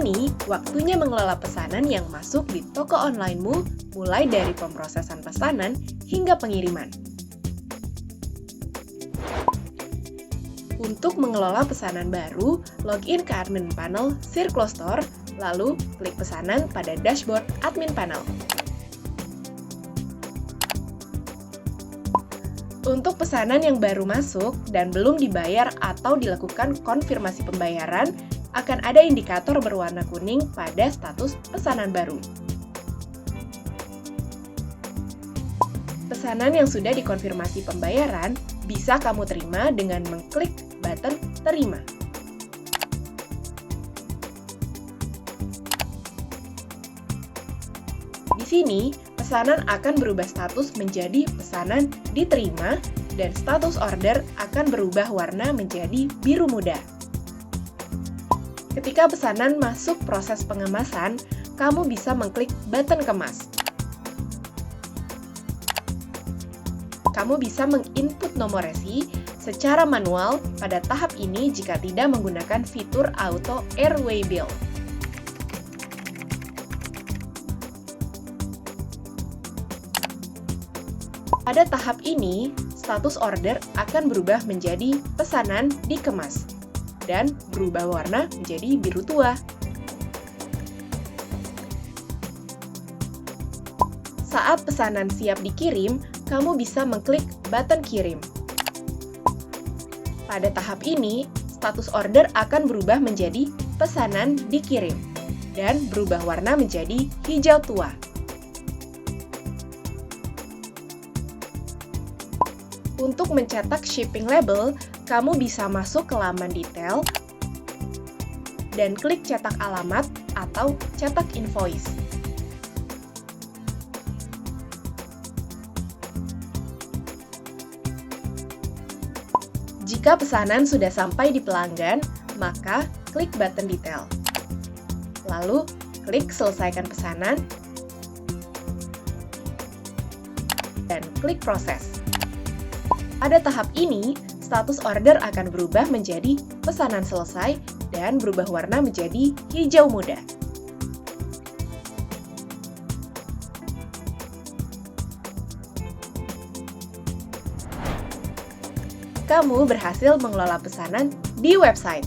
Kini, waktunya mengelola pesanan yang masuk di toko online-mu, mulai dari pemrosesan pesanan hingga pengiriman. Untuk mengelola pesanan baru, login ke admin panel Circlo Store, lalu klik pesanan pada dashboard admin panel. Untuk pesanan yang baru masuk dan belum dibayar atau dilakukan konfirmasi pembayaran, akan ada indikator berwarna kuning pada status pesanan baru. Pesanan yang sudah dikonfirmasi pembayaran bisa kamu terima dengan mengklik button Terima. Di sini, pesanan akan berubah status menjadi pesanan diterima dan status order akan berubah warna menjadi biru muda. Ketika pesanan masuk proses pengemasan, kamu bisa mengklik button kemas. Kamu bisa menginput nomor resi secara manual pada tahap ini jika tidak menggunakan fitur Auto Airway Bill. Pada tahap ini, status order akan berubah menjadi pesanan dikemas dan berubah warna menjadi biru tua. Saat pesanan siap dikirim, kamu bisa mengklik button kirim. Pada tahap ini, status order akan berubah menjadi pesanan dikirim dan berubah warna menjadi hijau tua. Untuk mencetak shipping label, kamu bisa masuk ke laman detail dan klik cetak alamat atau cetak invoice. Jika pesanan sudah sampai di pelanggan, maka klik button detail. Lalu, klik selesaikan pesanan dan klik proses. Pada tahap ini, status order akan berubah menjadi pesanan selesai dan berubah warna menjadi hijau muda. Kamu berhasil mengelola pesanan di website.